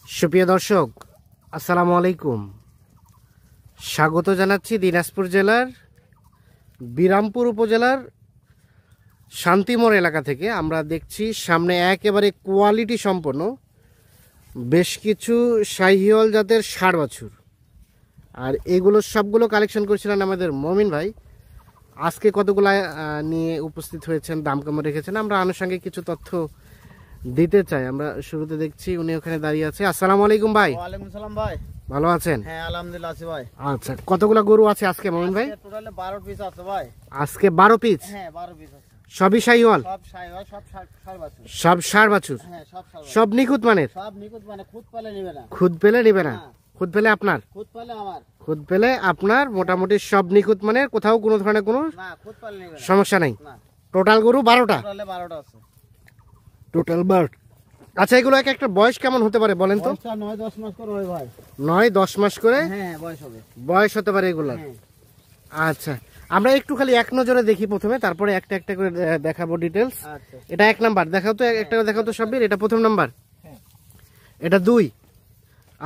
সুপ্রিয় দর্শক, আসসালামু আলাইকুম। স্বাগত জানাচ্ছি দিনাজপুর জেলার বিরামপুর উপজেলার শান্তিমোড় এলাকা থেকে। আমরা দেখছি সামনে একেবারে কোয়ালিটি সম্পন্ন বেশ কিছু শাহিওয়াল জাতের ষাঁড় বাছুর, আর এগুলো সবগুলো কালেকশন করছিলেন আমাদের মমিন ভাই। আজকে কতগুলো নিয়ে উপস্থিত হয়েছেন, দাম কেমন রেখেছেন, আমরা আনুষঙ্গিক কিছু তথ্য দিতে চাই। আমরা শুরুতে দেখছি উনি ওখানে দাঁড়িয়ে আছে। আসসালামু আলাইকুম ভাই। ওয়ালাইকুম সালাম ভাই, ভালো আছেন? হ্যাঁ আলহামদুলিল্লাহ আছি ভাই। আচ্ছা, কতগুলো গরু আছে আজকে মমিন ভাই? টোটালে 12 পিস আছে ভাই। আজকে 12 পিস? হ্যাঁ 12 পিস আছে। সবই শাহিওয়াল? সব শাহিওয়াল, সব ষাঁড় বাছুর। সব ষাঁড় বাছুর? হ্যাঁ সব ষাঁড়। সব নিখুঁত মানের? সব নিখুঁত মানে, খুদ পেলে নেবে না। খুদ পেলে নেবে না? খুদ পেলে আপনার? খুদ পেলে আমার। খুদ পেলে আপনার, মোটামুটি সব নিখুঁত মানের, কোথাও কোনো ধরনের কোনো না খুদ পেলে নেবে না, সমস্যা নাই। না। টোটাল গরু 12টা? টোটালে 12টা আছে। টোটাল 12। আচ্ছা, এগুলো এক একটা বয়স কেমন হতে পারে বলেন তো? 9-10 মাস করে হয় ভাই। 9-10 মাস করে হ্যাঁ বয়স হবে, বয়স হতে পারে এগুলো। আচ্ছা, আমরা একটু খালি এক নজরে দেখি প্রথমে, তারপরে একটা একটা করে দেখাবো ডিটেলস। আচ্ছা, এটা 1 নাম্বার দেখাও তো, একটা করে দেখাও তো সবই। এটা প্রথম নাম্বার, এটা 2,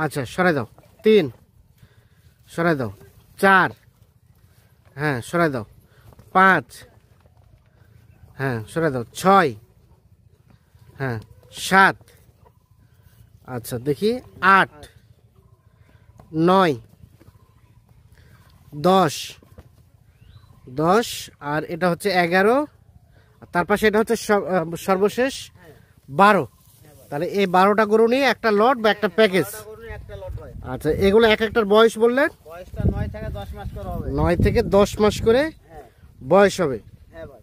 আচ্ছা সরাই দাও। 3 সরাই দাও। 4, হ্যাঁ সরাই দাও। 5, হ্যাঁ সরাই দাও। 6, হ্যাঁ 7, আচ্ছা দেখি 8, 9, 10, আর এটা হচ্ছে 11, তার পাশে এটা হচ্ছে সর্বশেষ 12। তাহলে এই 12টা গরু নিয়ে একটা লট বা একটা প্যাকেজ। একটা লট ভাই। আচ্ছা, এগুলো এক একটার বয়স বললেন? বয়সটা 9 থেকে 10 মাস করে হবে। 9 থেকে 10 মাস করে হ্যাঁ বয়স হবে। হ্যাঁ ভাই।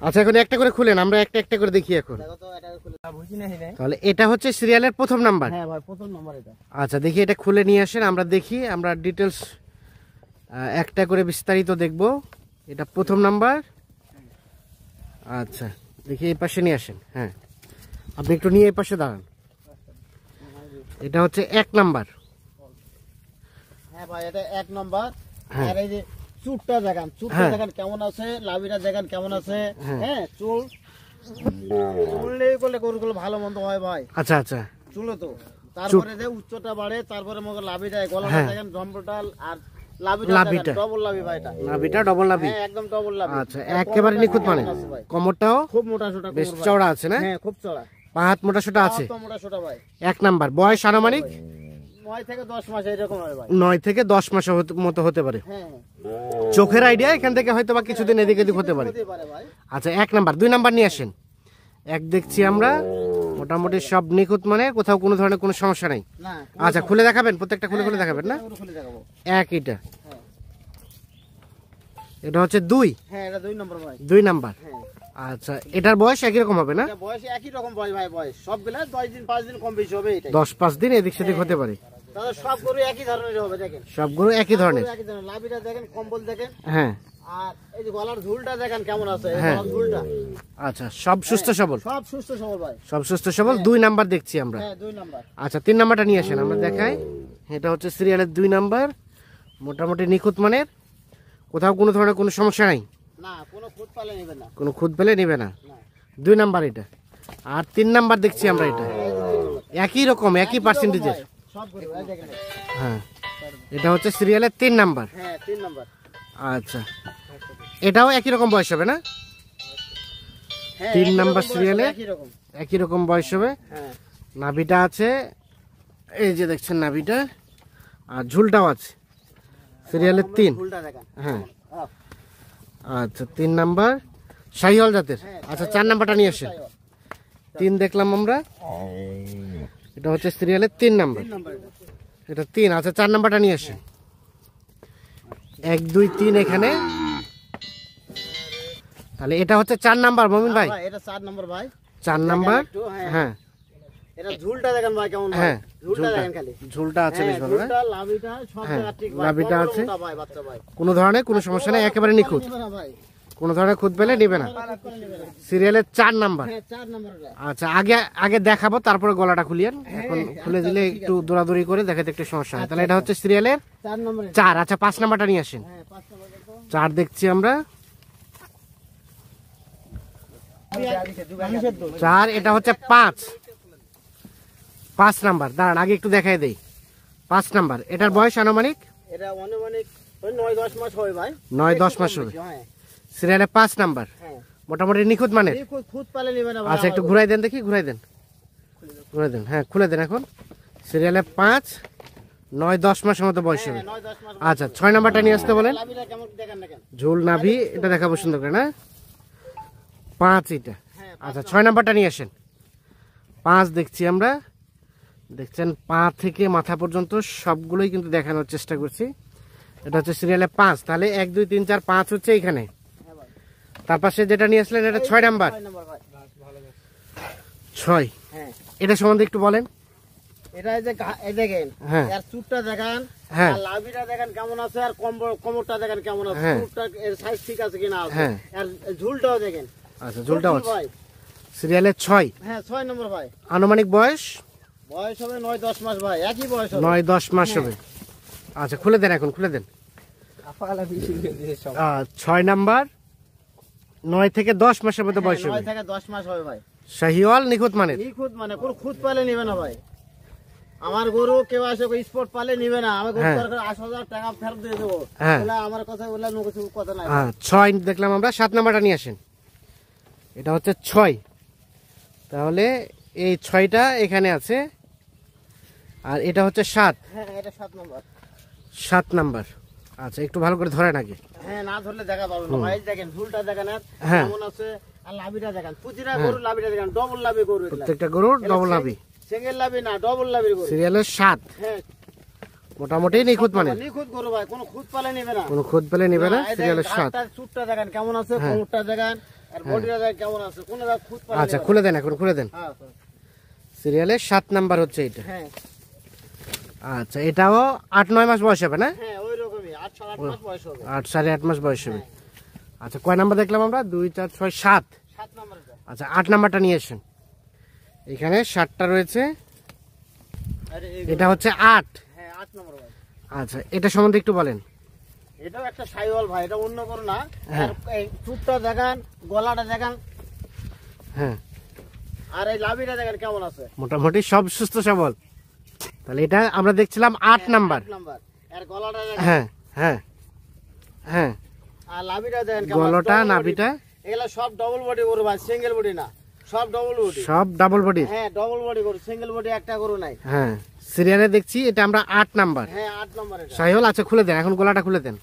আচ্ছা, এখন একটা করে খুলেন, আমরা একটা একটা করে দেখি এখন। দেখো তো, এটা খুলে বুঝি না হিলে। তাহলে এটা হচ্ছে সিরিয়ালের প্রথম নাম্বার? হ্যাঁ ভাই, প্রথম নাম্বার এটা। আচ্ছা দেখি, এটা খুলে নিয়ে আসেন, আমরা দেখি, আমরা ডিটেলস একটা করে বিস্তারিত দেখব। এটা প্রথম নাম্বার। আচ্ছা দেখি, এই পাশে নিয়ে আসেন। হ্যাঁ, আপনি একটু নিয়ে এই পাশে দাঁড়ান। এটা হচ্ছে 1 নাম্বার। হ্যাঁ ভাই, এটা 1 নাম্বার। হ্যাঁ। আর এই যে চুলটা দেখেন, চুলটা দেখেন কেমন আছে, লাভিটা দেখেন কেমন আছে। হ্যাঁ চুল চুললেই বলে গরুগুলো ভালো মন্দ হয় ভাই। আচ্ছা আচ্ছা, চুলো তো, তারপরে যে উচ্চতা বাড়ে, তারপরে মগে লাভিটা, গলাটা দেখেন জম্বটাল, আর লাভিটা ডবল লাভি ভাই। এটা নাভিটা ডবল নাভি? হ্যাঁ একদম ডবল লাভি। আচ্ছা, একেবারে নিখুঁত মানে? কোমরটাও খুব মোটা সোটা, বেশ চওড়া আছে না? হ্যাঁ খুব চওড়া। পা হাত মোটা সোটা আছে? একদম মোটা সোটা ভাই। 1 নাম্বার। বয়স আনুমানিক 9 থেকে 10 মাস এরকম হয় ভাই। 9 থেকে 10 মাসের মতো হতে পারে। হ্যাঁ চোখের আইডিয়া এখান থেকে হয়তো বা কিছুদিন এদিক এদিক হতে পারে। হতে পারে ভাই। আচ্ছা, 1 নাম্বার। 2 নাম্বার নিয়ে আসেন। 1 দেখছি আমরা, মোটামুটি সব নিখুঁত মানে, কোথাও কোনো ধরনের কোনো সমস্যা নাই। না আচ্ছা, খুলে দেখাবেন? প্রত্যেকটা খুলে খুলে দেখাবেন না? খুলে দেখাবো। 1 এটা, এটা হচ্ছে 2। হ্যাঁ এটা 2 নম্বর ভাই। 2 নাম্বার। হ্যাঁ আচ্ছা, এটার বয়স একই রকম হবে না? এটা বয়স একই রকম ভাই। বয়স সবগুলা 10 দিন 5 দিন কম বেশি হবে। এটা 10-5 দিন এদিক সেদিক হতে পারে। তাহলে সব গরু একই ধরনের হবে দেখেন। সবগুলো একই ধরনের? একই ধরনের। লাভিটা দেখেন, কম্বল দেখেন। হ্যাঁ। আর এই যে গলার ঝুলটা দেখেন কেমন আছে, এই হ্যাঁ। গলার ঝুলটা। আচ্ছা, সব সুস্থ সবল? সব সুস্থ সবল ভাই। সব সুস্থ সবল। 2 নাম্বার দেখছি আমরা। হ্যাঁ 2 নাম্বার। আচ্ছা, 3 নাম্বারটা নিয়ে আসেন, আমরা দেখাই। এটা হচ্ছে সিরিয়ালের 2 নাম্বার, মোটামুটি নিখুঁত মানের, কোথাও কোনো ধরনের কোনো সমস্যা নাই? না কোনো খুদ পালে নেবে না, কোনো খুদ পেলে নেবে না। 2 নাম্বার এটা। আর 3 নাম্বার দেখছি আমরা, এটা একই রকম, একই পার্সেন্টেজের সব গরু এই দেখেন। হ্যাঁ, এটা হচ্ছে সিরিয়ালের 3 নাম্বার। হ্যাঁ 3 নাম্বার। আচ্ছা, এটাও একই রকম বয়স হবে না? হ্যাঁ 3 নাম্বার সিরিয়ালে একই রকম। একই রকম বয়স হবে। হ্যাঁ নাভিটা আছে, এই যে দেখছেন নাভিটা, আর ঝুলটাও আছে সিরিয়ালের 3। ঝুলটা দেখেন। হ্যাঁ। আচ্ছা, 3 নাম্বার শাহিওয়াল জাতের। আচ্ছা, 4 নাম্বারটা নিয়ে আসেন। 3 দেখলাম আমরা, এটা হচ্ছে সিরিয়ালের 3 নাম্বার। 3 নাম্বার এটা 3। আচ্ছা, 4 নাম্বারটা নিয়ে আসেন। 1 2 3 এখানে। তাহলে এটা হচ্ছে 4 নাম্বার মমিন ভাই? ভাই এটা 4 নাম্বার ভাই। 4 নাম্বার। হ্যাঁ এটা ঝুলটা দেখেন ভাই কেমন ভাই। হ্যাঁ, ঝুলটা দেখেন খালি। ঝুলটা আছে বেশ ভালো না? ঝুলটা লাভিটা সব জায়গা ঠিক ভাই। লাভিটা আছে, ভাই বাচ্চা ভাই। কোনো ধরনের কোনো সমস্যা নেই, একেবারে নিখুঁত, নেবে না ভাই। কোনো ধরনের খুদ পেলে নেবে না। সিরিয়ালের 4 নাম্বার। হ্যাঁ 4 নাম্বারটা। আচ্ছা, আগে আগে দেখাবো, তারপরে গলাটা খুলিয়েন। এখন খুলে দিলে একটু দৌড়াদৌড়ি করে দেখাতে একটু সমস্যা হয়। তাহলে এটা হচ্ছে সিরিয়ালের 4 নম্বরে। 4। আচ্ছা, 5 নাম্বারটা নিয়ে আসেন। হ্যাঁ 5 নাম্বার দেখো। 4 দেখছি আমরা। 4 এটা হচ্ছে 5। 5 নাম্বার, দাঁড়ান আগে একটু দেখাই দেই। 5 নাম্বার, এটার বয়স আনুমানিক এটা অনুমানিক ওই 9-10 মাস হবে ভাই। 9-10 মাস হবে। হ্যাঁ সিরিয়ালে 5 নাম্বার, হ্যাঁ। মোটামুটি নিখুঁত মানের। এই খুদ পালে নেবে না ভাই। আচ্ছা একটু ঘুরাই দেন দেখি, ঘুরাই দেন, ঘুরাই দেন। হ্যাঁ খুলে দেন এখন। সিরিয়ালে 5, 9-10 মাসের মতো বয়স হবে। 9-10 মাস। আচ্ছা 6 নাম্বারটা নিয়ে আসতে বলেন। লাভিটা কেমন দেখেন না কেন? ঝোল নাভি এটা দেখাবো সুন্দর করে না। 5 এটা। হ্যাঁ আচ্ছা 6 নাম্বারটা নিয়ে আসেন। 5 দেখছি আমরা, দেখছেন পা থেকে মাথা পর্যন্ত সবগুলোই কিন্তু দেখানোর চেষ্টা করছি। এটা হচ্ছে সিরিয়ালে 5, তাহলে 1 2 3 4 5 হচ্ছে এইখানে। হ্যাঁ ভাই। তার পাশে যেটা নিয়ে আসলেন এটা 6 নাম্বার। 6 নাম্বার ভাই। 6, হ্যাঁ এটা সম্বন্ধে একটু বলেন। এটা এই যে এই দেখেন, হ্যাঁ। এর চুটটা দেখেন, হ্যাঁ। আর লাভিটা দেখেন কেমন আছে, আর কোমরটা দেখেন কেমন আছে, হ্যাঁ। চুটটা এর সাইজ ঠিক আছে কিনা আছে, হ্যাঁ। আর ঝুলটাও দেখেন। আচ্ছা ঝোলটা ঝুল হচ্ছে ভাই। সিরিয়ালে 6, হ্যাঁ 6 নম্বর ভাই। আনুমানিক বয়স বয়স হবে 9-10 মাস ভাই, একই বয়স হবে। 9-10 মাস হবে। আচ্ছা খুলে দেন এখন, খুলে দেন। 6 নাম্বার, 9 থেকে 10 মাসের মধ্যে বয়স 9 হবে। থেকে 10 মাস হবে ভাই। শাহিওয়াল নিখুঁত মানের। নিখুঁত মানে কোনো খুদ পালে নিবে না ভাই। আমার গরু কেউ আসে স্পট পালে নিবে না, আমি গরু হ্যাঁ। দরকার 80,000 টাকা ফেরত দিয়ে দেবো। হ্যাঁ। বলে আমার কথা বলে অন্য কিছু কথা নাই। হ্যাঁ 6 দেখলাম আমরা। 7 নাম্বারটা নিয়ে আসেন। এটা হচ্ছে 6, তাহলে এই 6টা এখানে আছে, আর এটা হচ্ছে 7। হ্যাঁ এটা 7 নম্বর। 7 নাম্বার। আচ্ছা একটু ভালো করে ধরেন আগে। হ্যাঁ না ধরলে দেখা পাবে না ভাই। দেখেন ঝুলটা দেখেন আর হ্যাঁ। কেমন আছে, আর লাভিটা দেখেন। প্রতিটা গরু লাভিটা দেখেন, ডবল লাভি গরু এগুলা। প্রত্যেকটা গরুর ডবল নাভি। সিঙ্গেল লাভি না, ডবল লাভির গরু। সিরিয়ালের 7, হ্যাঁ মোটামুটি নিখুঁত মানের। নিখুঁত গরু ভাই, কোনো খুদ পালে নেবে না। কোনো খুদ পেলে নিবে না। এই দেখেন, সিরিয়ালের 7। ঘাড়টার চুটটা দেখেন কেমন আছে, কোমরটা দেখেন, আর বডিটা দেখেন কেমন আছে, কোনো খুদ পালে আচ্ছা নেবে না। খুলে দেন এখন, খুলে দেন। হ্যাঁ সিরিয়ালের 7 নাম্বার হচ্ছে এটা। হ্যাঁ আচ্ছা এটাও 8-9 মাস বয়স হবে না। হ্যাঁ ওই রকমই 8-8 মাস বয়স হবে। 8-8.5 মাস বয়স হবে। আচ্ছা কয় নাম্বার দেখলাম আমরা? 2 4 6 7। 7 নম্বর এটা। আচ্ছা 8 নাম্বারটা নিয়ে আসেন। এখানে 7টা রয়েছে, আরে এটা হচ্ছে 8। হ্যাঁ 8 নম্বর ভাই। আচ্ছা এটা সম্বন্ধে একটু বলেন। এটাও একটা সাইওয়াল ভাই, এটা অন্য করো না। হ্যাঁ। আর এই চুটটা দেখেন, গলাটা দেখেন, হ্যাঁ আর এই লাভিটা দেখেন কেমন আছে। মোটামুটি সব সুস্থ সবল। তাহলে এটা আমরা দেখছিলাম 8 নাম্বার। 8 নাম্বার। আর গলাটা দেখেন, হ্যাঁ হ্যাঁ হ্যাঁ, আর লাভিটা দেখেন কেমন আছে। গলাটা double body। নাভিটা এগুলা সব ডবল বডি গরু ভাই, সিঙ্গেল বডি না, সব ডবল বডি। সব ডাবল বডি। হ্যাঁ ডবল বডি গরু, সিঙ্গেল বডি একটা গরু নাই। হ্যাঁ সিরিয়ালে দেখছি এটা আমরা 8 নাম্বার হ্যাঁ 8 নম্বর এটা। সাহিওয়াল। আচ্ছা খুলে দেন এখন, গলাটা খুলে দেন।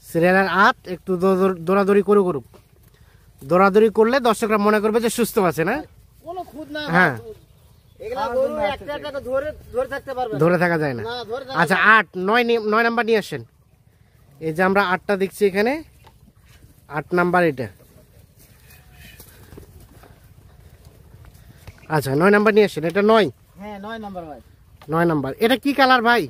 সিরিয়ালের 8, একটু দৌড়াদৌড়ি করুক। দৌড়াদৌড়ি করলে দর্শকরা মনে করবে যে সুস্থ আছে না। কোনো খুদ না। হ্যাঁ। এগুলা গরু একটা একটা ধরে ধরে থাকতে পারবে না। ধরে থাকা যায় না। না ধরে থাকা আচ্ছা 8 9 নাম্বার নিয়ে আসেন। এই যে আমরা 8টা দেখছি এখানে, 8 নাম্বার এটা। আচ্ছা 9 নাম্বার নিয়ে আসেন। এটা 9। হ্যাঁ 9 নম্বর ভাই। 9 নাম্বার। এটা কি কালার ভাই?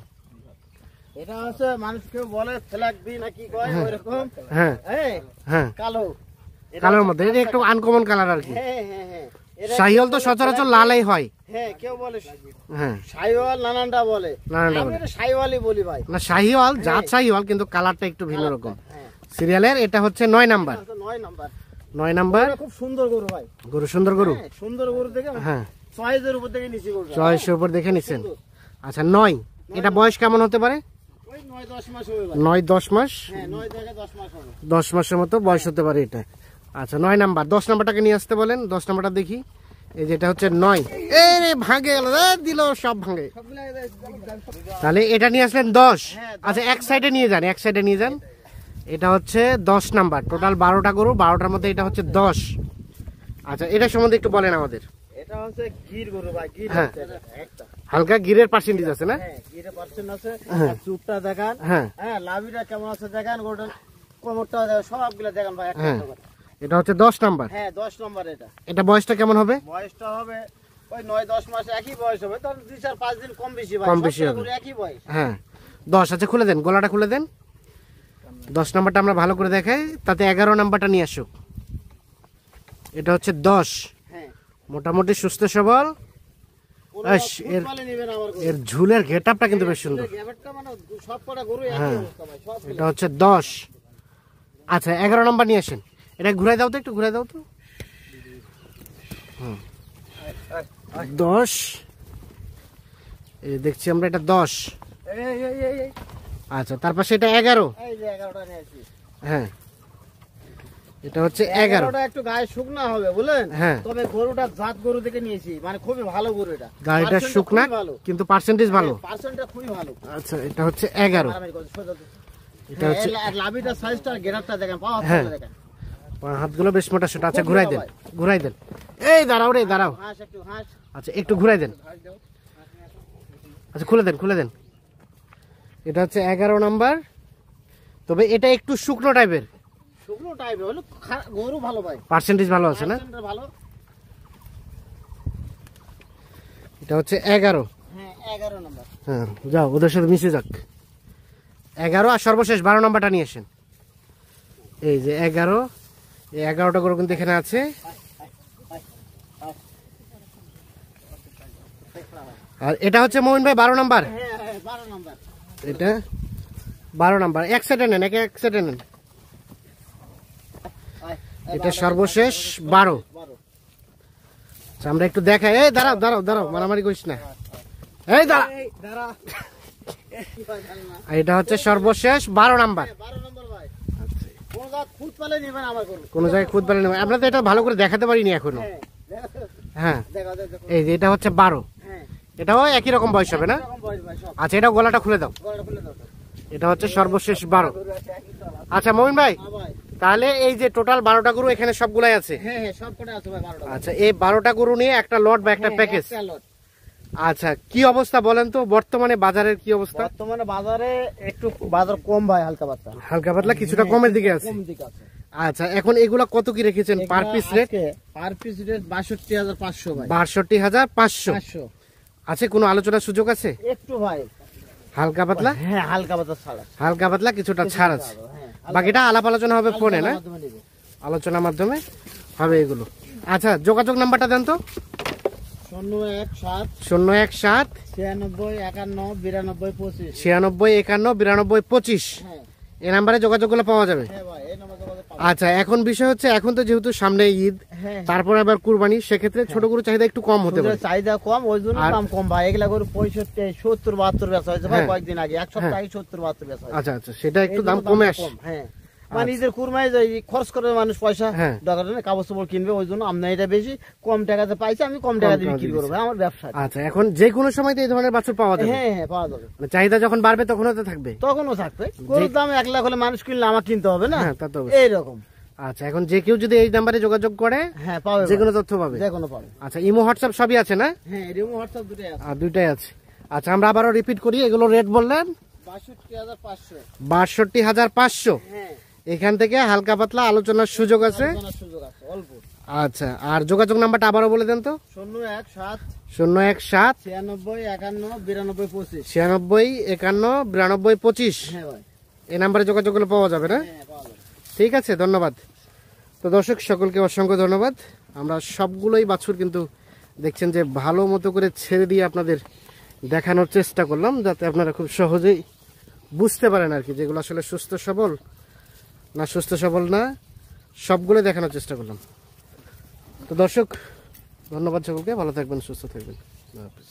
এটা হচ্ছে মানুষকে বলে ফ্ল্যাগ বি না কি কয় ওইরকম। হ্যাঁ হ্যাঁ হ্যাঁ, কালো। এটা কালোর মধ্যে। এটা একটু আনকমন কালার আর কি। হ্যাঁ হ্যাঁ হ্যাঁ। এটা শাহিওয়াল তো সচরাচর লালাই হয়। হ্যাঁ কেউ বলে হ্যাঁ সাইওয়াল, নানানটা বলে। নানানটা আমি বলে। এটা সাইওয়ালই বলি ভাই। না শাহিওয়াল, জাত শাহিওয়াল, কিন্তু কালারটা একটু ভিন্ন রকম। হ্যাঁ সিরিয়ালের এটা হচ্ছে 9 নাম্বার। 9 নম্বর। 9 নাম্বার। এটা খুব সুন্দর গরু ভাই। গরু সুন্দর গরু। হ্যাঁ, সুন্দর গরু দেখে হ্যাঁ চয়েসের উপর থেকে নিচে গরু। চয়েসের উপর দেখে নিছেন। আচ্ছা 9, এটা বয়স কেমন হতে পারে? ওই 9-10 মাস হবে ভাই। 9-10 মাস। হ্যাঁ 9 থেকে 10 মাস হবে। 10 মাসের মতো বয়স হতে পারে এটা। আচ্ছা 9 নাম্বার। 10 নাম্বারটাকে নিয়ে আসতে বলেন। 10 নাম্বারটা দেখি। এই যেটা হচ্ছে 9। এই রে ভাঙে গেল, দিল সব ভাঙে। তাহলে এটা নিয়ে আসলেন 10। আচ্ছা এক সাইডে নিয়ে যান, এক সাইডে নিয়ে যান। এটা হচ্ছে 10 নাম্বার। টোটাল 12টা গরু, 12টার মধ্যে এটা হচ্ছে 10। আচ্ছা এটা সম্বন্ধে একটু বলেন আমাদের। এটা হচ্ছে গির গরু ভাই, গির হ্যাঁ। হচ্ছে এটা, একটা। হালকা গিরের পার্সেন্টেজ আছে না? হ্যাঁ গিরে পার্সেন্ট আছে। হ্যাঁ। আর চুটটা দেখান। হ্যাঁ হ্যাঁ লাভিটা কেমন আছে দেখান, গরুটা কোমরটা দেখান, সবগুলো দেখান ভাই একটা হ্যাঁ। একটা করে। এটা হচ্ছে 10 নাম্বার। হ্যাঁ 10 নম্বর এটা। এটা বয়সটা কেমন হবে? বয়সটা হবে ওই 9-10 মাস, একই বয়স হবে। তখন 2-4-5 দিন কম বেশি ভাই, কম বেশি সবগুলো হবে। গরু একই বয়স। হ্যাঁ 10। আচ্ছা খুলে দেন, গলাটা খুলে দেন। 10 নাম্বারটা আমরা ভালো করে দেখাই, তাতে 11 নাম্বারটা নিয়ে আসুক। এটা হচ্ছে 10। হ্যাঁ মোটামুটি সুস্থ সবল। কোনো আস, এর- ফুটবলে নিবে না আমার গরু। এর ঝুলের গেটআপটা কিন্তু বেশ সুন্দর। গ্যাবেটটা মানে সবকটা গরু একই হ্যাঁ। অবস্থা ভাই, সবগুলো। এটা হচ্ছে 10। আচ্ছা 11 নাম্বার নিয়ে আসেন। এটা ঘুরাই দাও তো, একটু ঘুরাই দাও তো। 10 এই দেখছি আমরা এটা 10। এই আচ্ছা, তার পাশে এটা 11। এই যে 11টা নিয়েছি। হ্যাঁ, এটা হচ্ছে 11। 11টা একটু গায়ে শুকনা হবে বুঝলেন, হ্যাঁ। তবে গরুটা জাত গরু থেকে নিয়েছি, মানে খুবই ভালো গরু এটা। গাড়িটা পার্সেন্টটা শুকনা খুবই ভালো, কিন্তু পার্সেন্টেজ ভালো। পার্সেন্টটা খুবই ভালো। আচ্ছা, এটা হচ্ছে 11। মারামারি করছে, সোজা তো। এটা হচ্ছে হ্যাঁ, লাভিটা সাইজটা গেরারটা দেখেন, পাওয়া হ্যাঁ। দেখেন। হাতগুলো বেশ মোটা সোটা। আচ্ছা, খুব ঘুরাই মোটা দেন, ভাই। ঘুরাই দেন। এই দাঁড়াও রে, দাঁড়াও। হাঁস একটু হাঁস। আচ্ছা, একটু ঘুরাই দেন। আচ্ছা, খুলে দেন, খুলে দেন। এটা হচ্ছে 11 নাম্বার, তবে এটা একটু শুকনো টাইপের। শুকনো টাইপের হলো, গরু ভালো ভাই, পার্সেন্টেজ ভালো আছে না? পার্সেন্টটা ভালো। এটা হচ্ছে 11। হ্যাঁ 11 নাম্বার। হ্যাঁ, যাও ওদের সাথে মিশে যাক। 11 আর সর্বশেষ 12 নাম্বারটা নিয়ে আসেন। এই যে 11, এই 11টা গরু কিন্তু এখানে আছে। আর এটা হচ্ছে মোমিন ভাই 12 নাম্বার। হ্যাঁ হ্যাঁ 12 নাম্বার। এটা 12 নাম্বার। এক সাইডে নেন, এক সাইডে নেন। এটা সর্বশেষ 12। 12। আচ্ছা, আমরা একটু দেখাই। এই দাঁড়াও, দাঁড়াও, দাঁড়াও, মারামারি করিস না। এই দাঁড়া। এই দাঁড়া। আর এটা হচ্ছে সর্বশেষ 12 নাম্বার। 12 নাম্বার ভাই। কোন জাত খুদ পালে নেবেন আমার গরু। কোন জায়গায় খুদ বাড়ি নেই, আমরা তো এটা ভালো করে দেখাতে পারিনি এখনো। হ্যাঁ হ্যাঁ, দেখো দেখো। এই যে এটা হচ্ছে 12। হ্যাঁ এটাও একই রকম বয়স হবে না? এরকম বয়স ভাই সব। আচ্ছা, এটা গলাটা খুলে দাও। গরুটা খুলে দাও তো। এটা হচ্ছে সর্বশেষ 12। গরু একটা একই তলা। আচ্ছা মমিন ভাই, হ্যাঁ ভাই। তাহলে এই যে টোটাল 12টা গরু এখানে সবগুলাই আছে। হ্যাঁ হ্যাঁ সব কটা আছে ভাই 12টা। আচ্ছা, এই 12টা গরু নিয়ে একটা লট বা একটা প্যাকেজ। একটা lot। আচ্ছা, কি অবস্থা বলেন তো বর্তমানে বাজারের কি অবস্থা? বর্তমানে বাজারে একটু বাজার কম ভাই, হালকা পাতলা। হালকা পাতলা কিছুটা কমের দিকে আছে। কম দিকে আছে। আচ্ছা, এখন এগুলা কত কি রেখেছেন per piece rate? Per piece rate ৬২,৫০০ ভাই। ৬২,৫০০। 500 আছে কোনো আলোচনার সুযোগ আছে? একটু ভাই। হালকা পাতলা, হ্যাঁ হালকা পাতলা ছাড় আছে। হালকা পাতলা কিছুটা ছাড় আছে। হ্যাঁ বাকিটা আলাপ আলোচনা হবে ফোনে না? মাধ্যমে নিব। আলোচনার মাধ্যমে হবে এগুলো। আচ্ছা, যোগাযোগ নাম্বারটা দেন তো। ০১৭ ০১৭ ৯৬ ৫১ ৯২ ৯৬ ৫১ ৯২ ৯২ ২৫। হ্যাঁ এই নাম্বারে যোগাযোগগুলো পাওয়া যাবে। হ্যাঁ ভাই এই নাম্বার যোগাযোগ পাবেন। আচ্ছা, এখন বিষয় হচ্ছে, এখন তো যেহেতু সামনে ঈদ, হ্যাঁ তারপর আবার কুরবানি, সেক্ষেত্রে ছোট গরুর চাহিদা একটু কম হতে পারে। ওদের চাহিদা কম, ওই জন্য আর- দাম কম ভাই। এগুলা করে 65 70 72 বেচা হয়েছে ভাই হ্যাঁ। কয়েকদিন আগে, এক সপ্তাহ আগে 70 72 বেচা হয়েছে। আচ্ছা আচ্ছা, সেটা একটু এই দাম জন্য কমে দামটা আসে। কম, হ্যাঁ মানে ঈদের কুরবানি যে খরচ করে মানুষ পয়সা হ্যাঁ। দরকার নেই, কাপড় চোপড় কিনবে, ওই জন্য আমদানিটা বেশি, কম টাকাতে পাইছে, আমি কম টাকা দিয়ে বিক্রি করবো, আমার ব্যবসা। আচ্ছা, এখন যে কোনো সময় তো এই ধরনের বাছুর পাওয়া যাবে। হ্যাঁ হ্যাঁ পাওয়া যাবে, মানে চাহিদা যখন বাড়বে তখনও তো থাকবে। তখনও থাকবে। গরুর দাম 1 লাখ হলে মানুষ কিনলে আমার কিনতে হবে না, হ্যাঁ, তা তো অবশ্যই। এইরকম। আচ্ছা, এখন যে কেউ যদি এই নাম্বারে যোগাযোগ করে হ্যাঁ পাবে, যে কোনো তথ্য পাবে। যে কোনো পাবে। আচ্ছা, ইমো হোয়াটসঅ্যাপ সবই আছে না? হ্যাঁ রিমো হোয়াটসঅ্যাপ দুটোই আছে। আর দুইটাই আছে। আচ্ছা, আমরা আবারও রিপিট করি, এগুলো রেট বললেন ৬২,৫০০। ৬২,৫০০। হ্যাঁ এখান থেকে হালকা পাতলা আলোচনার সুযোগ আছে। আলোচনার সুযোগ আছে অল্প। আচ্ছা, আর যোগাযোগ নাম্বারটা আবারও বলে দেন তো। ০১৭ ০১৭ ৯৬ ৫১ ৯২ ২৫। ৯৬ ৫১ ৯২ ২৫। হ্যাঁ ভাই এই নাম্বারে যোগাযোগগুলো পাওয়া যাবে না? হ্যাঁ পাওয়া যাবে। ঠিক আছে, ধন্যবাদ। তো দর্শক সকলকে অসংখ্য ধন্যবাদ। আমরা সবগুলোই বাছুর কিন্তু দেখছেন যে ভালো মতো করে ছেড়ে দিয়ে আপনাদের দেখানোর চেষ্টা করলাম, যাতে আপনারা খুব সহজেই বুঝতে পারেন আর কি, যেগুলো আসলে সুস্থ সবল না সুস্থ সবল না, সবগুলো দেখানোর চেষ্টা করলাম। তো দর্শক, ধন্যবাদ সকলকে, ভালো থাকবেন, সুস্থ থাকবেন। আল্লাহ হাফেজ।